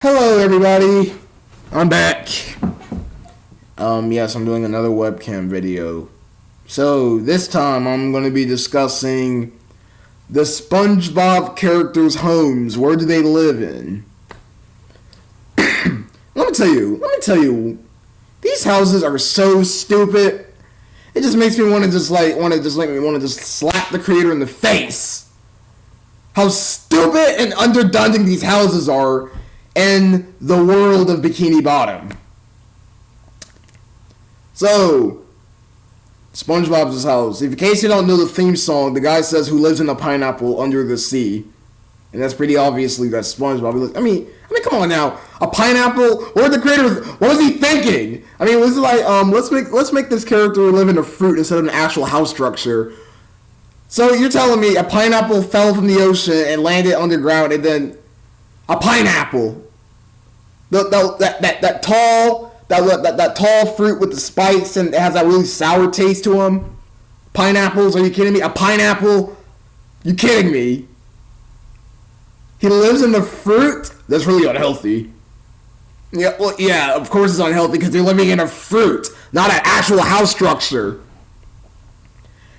Hello everybody, I'm back. Yes, I'm doing another webcam video. So this time I'm going to be discussing the SpongeBob characters' homes. Where do they live in? Let me tell you, these houses are so stupid. It just makes me want to just slap the creator in the face. How stupid and underdone these houses are in the world of Bikini Bottom. So, SpongeBob's house. In case you don't know the theme song, the guy says who lives in a pineapple under the sea. And that's pretty obviously that's SpongeBob. I mean, come on now. A pineapple? What was he thinking? I mean, was it like, let's make this character live in a fruit instead of an actual house structure. So you're telling me a pineapple fell from the ocean and landed underground, and then a pineapple, that tall fruit with the spikes and it has that really sour taste to them. Pineapples? Are you kidding me? A pineapple? You kidding me? He lives in the fruit? That's really unhealthy. Yeah, well, yeah, of course it's unhealthy because they're living in a fruit, not an actual house structure.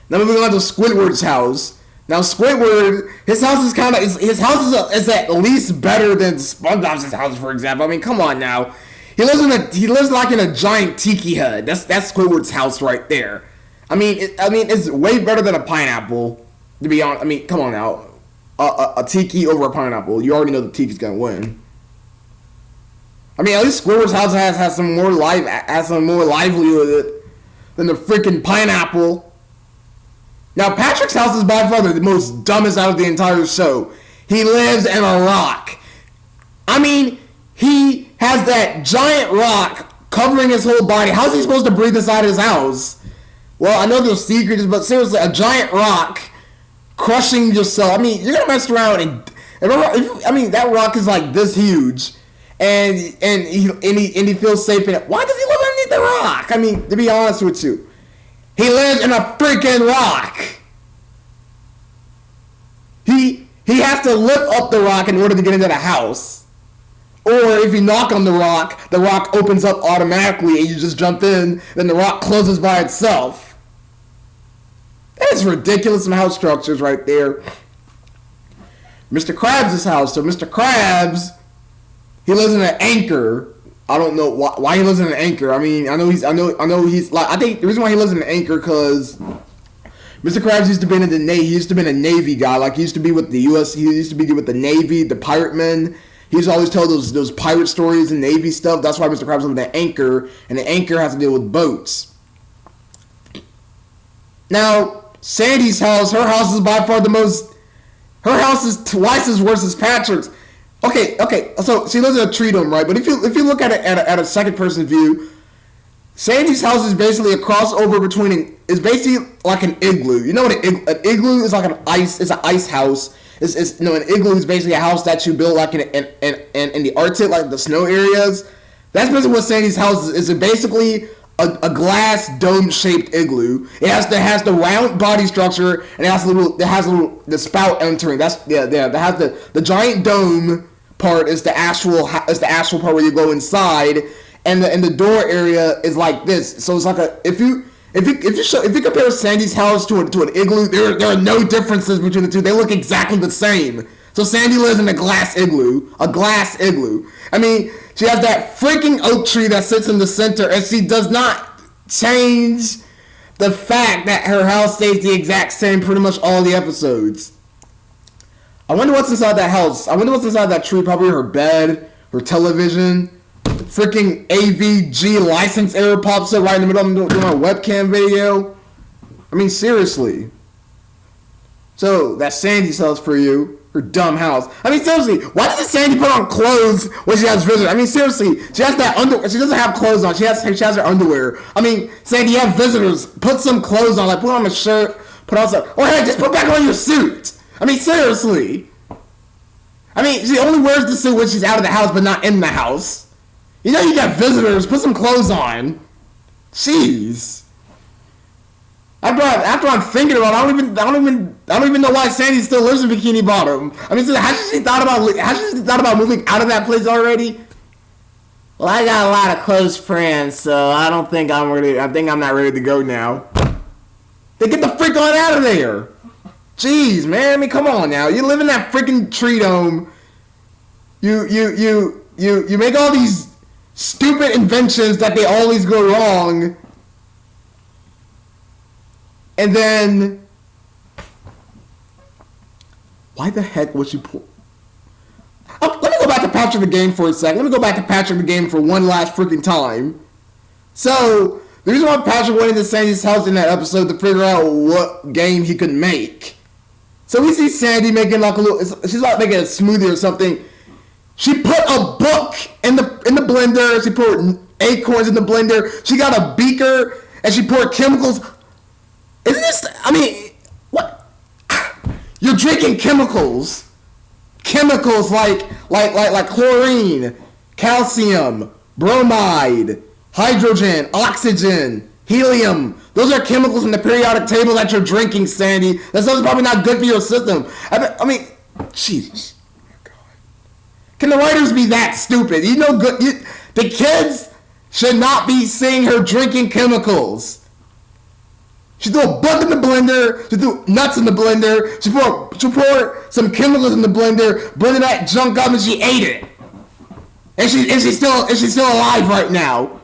Now moving on to Squidward's house. Now Squidward, his house is at least better than SpongeBob's house, for example. I mean, come on now. He lives like in a giant tiki hut. That's Squidward's house right there. I mean, it's way better than a pineapple. To be honest, I mean, come on now. A tiki over a pineapple. You already know the tiki's gonna win. I mean, at least Squidward's house has some more livelihood than the freaking pineapple. Now, Patrick's house is by far the most dumbest out of the entire show. He lives in a rock. I mean, he has that giant rock covering his whole body. How's he supposed to breathe inside his house? Well, I know there's secrets, but seriously, a giant rock crushing yourself. I mean, you're gonna mess around and that rock is like this huge, and he feels safe in it. Why does he live underneath the rock? I mean, to be honest with you. He lives in a freaking rock. He has to lift up the rock in order to get into the house. Or if you knock on the rock opens up automatically and you just jump in, then the rock closes by itself. That is ridiculous in house structures right there. Mr. Krabs' house. So Mr. Krabs, he lives in an anchor. I don't know why he lives in an anchor. I mean, I think the reason why he lives in an anchor because Mr. Krabs used to be in the Navy. He used to be a Navy guy. Like he used to be with the U.S. He used to be with the Navy, the pirate men. He used to always tell those pirate stories and Navy stuff. That's why Mr. Krabs lives in an anchor, and the anchor has to deal with boats. Now, Sandy's house. Her house is by far the most. Her house is twice as worse as Patrick's. Okay. So she lives in a tree dome, right? But if you look at it at a second person view, Sandy's house is basically a crossover between. It's basically like an igloo. You know what an igloo is? Like it's an ice house. An igloo is basically a house that you build like in the Arctic, like the snow areas. That's basically what Sandy's house is. It's basically a glass dome shaped igloo. It has the round body structure and it has the spout entering. That has the giant dome part is the actual part where you go inside, and the door area is like this. So it's like if you compare Sandy's house to an igloo, there are no differences between the two. They look exactly the same. So Sandy lives in a glass igloo. I mean, she has that freaking oak tree that sits in the center, and she does not change the fact that her house stays the exact same pretty much all the episodes. I wonder what's inside that house. I wonder what's inside that tree. Probably her bed, her television. Freaking AVG license error pops up right in the middle of my webcam video. I mean, seriously. So, that's Sandy's house for you. Her dumb house. I mean, seriously, why doesn't Sandy put on clothes when she has visitors? I mean, seriously, she has that underwear. She doesn't have clothes on. She has her underwear. I mean, Sandy, you have visitors. Put some clothes on. Like, put on a shirt. Put on some. Or hey, just put back on your suit. I mean, seriously. I mean, she only wears the suit when she's out of the house, but not in the house. You know you got visitors. Put some clothes on. Jeez. After I'm thinking about it, I don't even know why Sandy still lives in Bikini Bottom. I mean, so has she thought about moving out of that place already? Well, I got a lot of close friends, so I don't think I'm ready. I think I'm not ready to go now. Then get the freak on out of there. Jeez, man. I mean, come on now. You live in that freaking tree dome. You make all these stupid inventions that they always go wrong. And then, why the heck would you pull? Oh, let me go back to Patrick the Game for a second. Let me go back to Patrick the Game for one last freaking time. So, the reason why Patrick went into Sandy's house in that episode to figure out what game he could make. So we see Sandy making like a little, she's like making a smoothie or something. She put a book in the blender. She poured acorns in the blender. She got a beaker and she poured chemicals. Isn't this, I mean, what? You're drinking chemicals. Chemicals like chlorine, calcium, bromide, hydrogen, oxygen, helium. Those are chemicals in the periodic table that you're drinking, Sandy. That stuff's probably not good for your system. I mean, Jesus. God. Can the writers be that stupid? You know, the kids should not be seeing her drinking chemicals. She threw a book in the blender. She threw nuts in the blender. She poured some chemicals in the blender, blended that junk up, and she ate it. And she's still alive right now.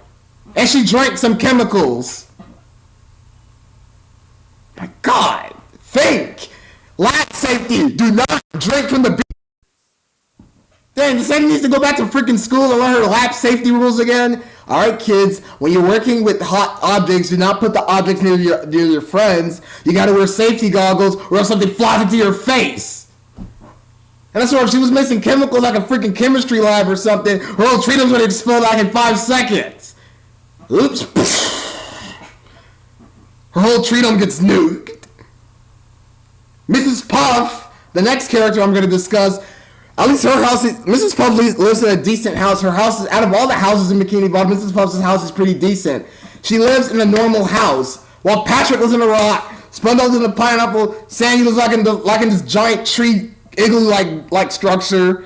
And she drank some chemicals. My God, think. Lab safety. Do not drink from the beach. Dang, Sandy needs to go back to freaking school and learn her lab safety rules again. All right, kids, when you're working with hot objects, do not put the objects near your friends. You got to wear safety goggles or else something flies into your face. And that's why if she was mixing chemicals like a freaking chemistry lab or something, her whole treatment would explode like in 5 seconds. Oops. Her whole treatment gets nuked. Mrs. Puff, the next character I'm going to discuss, at least her house, Mrs. Puff lives in a decent house. Her house is, out of all the houses in Bikini Bottom, Mrs. Puff's house is pretty decent. She lives in a normal house, while Patrick lives in a rock, SpongeBob lives in a pineapple, Sandy lives like in this giant tree igloo-like structure.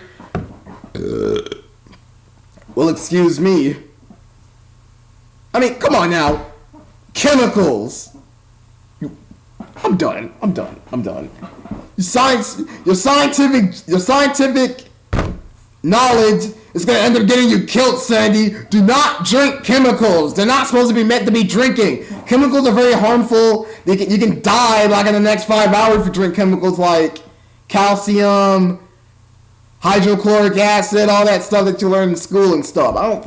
Well, excuse me. I mean, come on now. Chemicals. I'm done. Your scientific knowledge is going to end up getting you killed, Sandy. Do not drink chemicals. They're not supposed to be meant to be drinking. Chemicals are very harmful. You can die like in the next 5 hours if you drink chemicals like calcium, hydrochloric acid, all that stuff that you learn in school and stuff. I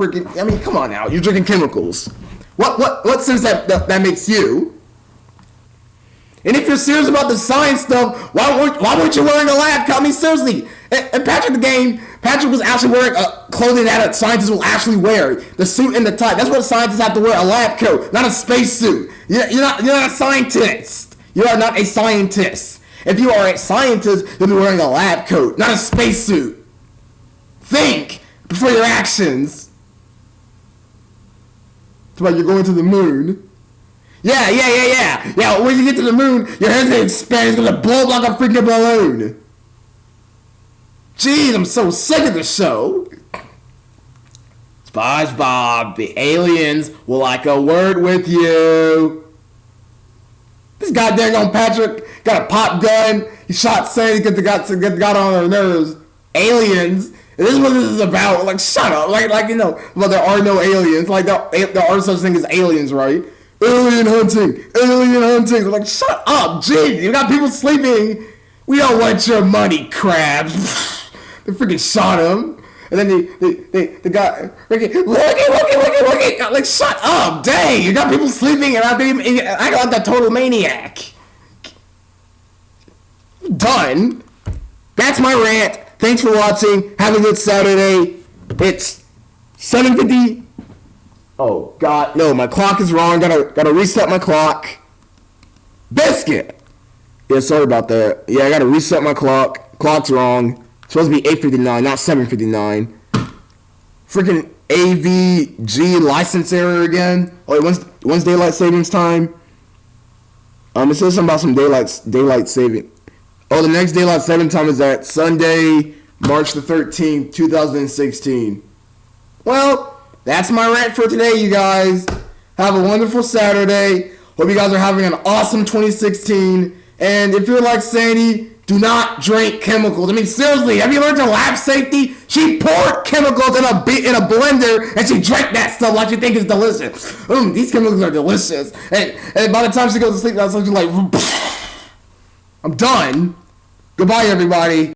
mean, come on now. You're drinking chemicals. What sense that makes you? And if you're serious about the science stuff, why weren't you wearing a lab coat? I mean, seriously. And Patrick was actually wearing clothing that a scientist will actually wear. The suit and the tie. That's what scientists have to wear, a lab coat, not a space suit. You're not a scientist. You are not a scientist. If you are a scientist, you'll be wearing a lab coat, not a space suit. Think before your actions. It's like you're going to the moon. Yeah. Yeah, when you get to the moon, your head's gonna expand. It's gonna blow up like a freaking balloon. Jeez, I'm so sick of this show. SpongeBob, the aliens will like a word with you. This goddamn Patrick got a pop gun. He shot Sandy because got on her nerves. Aliens. And this is what this is about. Like, shut up. Like you know, well, there are no aliens. Like, there are such things as aliens, right? Alien hunting. They're like, shut up, gee. You got people sleeping. We don't want your money, crabs. They freaking shot him. And then they got, look. Like, shut up, dang. You got people sleeping and I got that total maniac. Done. That's my rant. Thanks for watching. Have a good Saturday. It's 7:50. Oh, God. No, my clock is wrong. Gotta reset my clock. Biscuit! Yeah, sorry about that. Yeah, I gotta reset my clock. Clock's wrong. It's supposed to be 8:59, not 7:59. Freaking AVG license error again. Oh, wait, when's daylight savings time? It says something about some daylight saving. Oh, the next daylight saving time is at Sunday, March the 13th, 2016. Well, that's my rant for today, you guys. Have a wonderful Saturday. Hope you guys are having an awesome 2016. And if you're like Sandy, do not drink chemicals. I mean, seriously, have you learned your lab safety? She poured chemicals in a blender and she drank that stuff like she thinks it's delicious. These chemicals are delicious. And by the time she goes to sleep, she's like, I'm done. Goodbye, everybody.